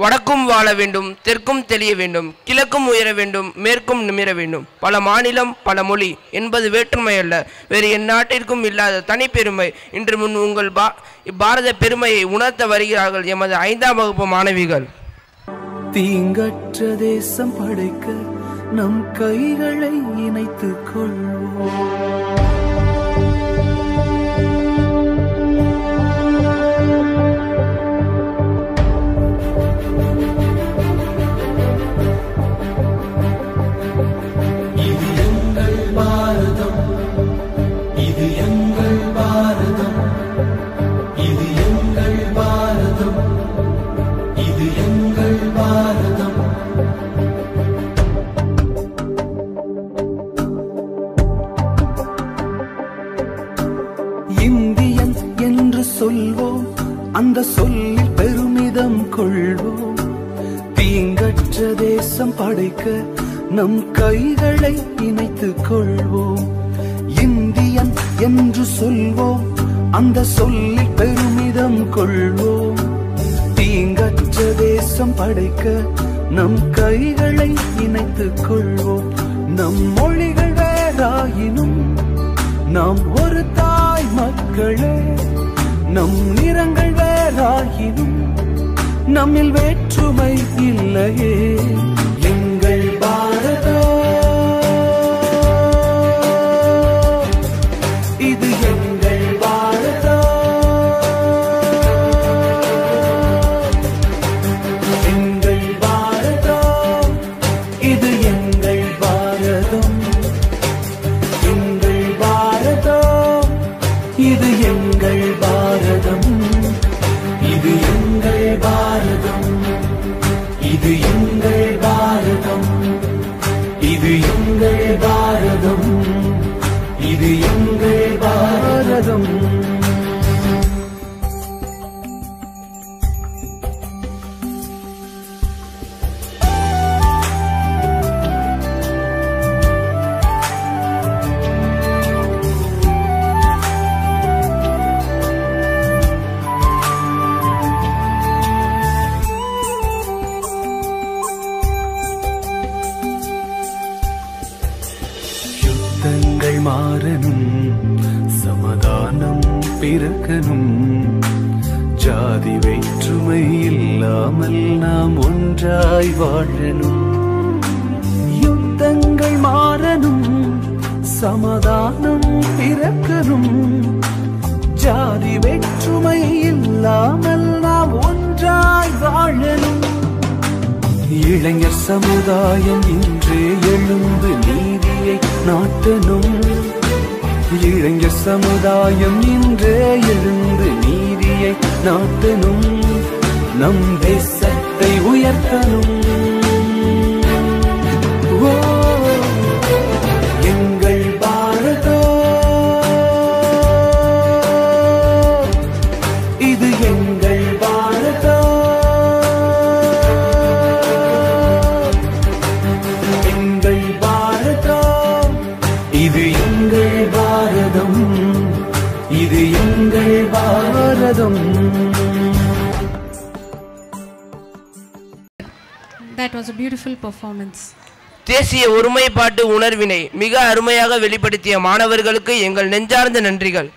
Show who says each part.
Speaker 1: வடக்கும் வாழ வேண்டும், தெற்கும் தெளிய வேண்டும், கிழக்கும் உயர வேண்டும், மேற்கும் நிமிர வேண்டும். பல மாநிலம் பல மொழி என்பது வேற்றுமை அல்ல, வேறு எந்நாட்டிற்கும் இல்லாத தனிப்பெருமை. இன்று முன் உங்கள் பாரத பெருமையை உணர்த்த வருகிறார்கள் எமது 5ஆம் வகுப்பு மாணவிகள்.
Speaker 2: தீங்கற்ற தேசம் படைக்க நம் கைகளை இணைத்துக் கொள்வோம். இந்தியன் என்று சொல்வோம், அந்த சொல்லில் பெருமிதம் கொள்வோம். தீங்கற்ற தேசம் படைக்க நம் கைகளை இணைத்துக் கொள்வோம். இந்தியன் என்று சொல்வோம், அந்த சொல்லில் பெருமிதம் கொள்வோம். தீங்கற்ற தேசம் படைக்க நம் கைகளை இணைத்துக் கொள்வோம். நம் மொழிகள் வேறாயினும் நாம் ஒரு தாய் மக்களே. நம் நிறங்கள் வேறாயினும் நம்மில் வேற்றுமை இல்லையே. எங்கள் பாரதம் இது எங்கள் பாரதம். எங்கள் பாரதம் இது எங்கள் பாரதம். எங்கள் பாரதம் இது எங்கள் பாரதம். இது எங்கள் பாரதம். இது எங்கள் பாரதம். இது எங்கள் பாரதம். இது எங்கள் பாரதம். யுத்தங்கள் மாறணும், சமாதானம் பிறக்கணும். ஜாதி வேற்றுமை இல்லாமல் நாம் ஒன்றாய் வாழணும். யுத்தங்கள் மாறணும், சமாதானம் பிறக்கணும். ஜாதி வேற்றுமை இல்லாமல் நாம் ஒன்றாய் வாழணும். இளைஞர் சமுதாயம் இன்றே எழுந்து நீதியை நாட்டணும். இளைஞர் சமுதாயம் இன்றே எழுந்து நீதியை நாட்டணும். நம் தேசத்தை உயர்த்தணும். ஓ எங்கள் பாரதம் இது எங்கள் பாரதம். இது எங்கள் பாரதம். இது எங்கள் பாரதம்.
Speaker 3: That was a beautiful performance.
Speaker 1: தேசிய ஒருமைப்பாட்டு உணர்வினை மிக அருமையாக வெளிப்படுத்திய மாணவர்களுக்கு எங்கள் நெஞ்சார்ந்த நன்றிகள்.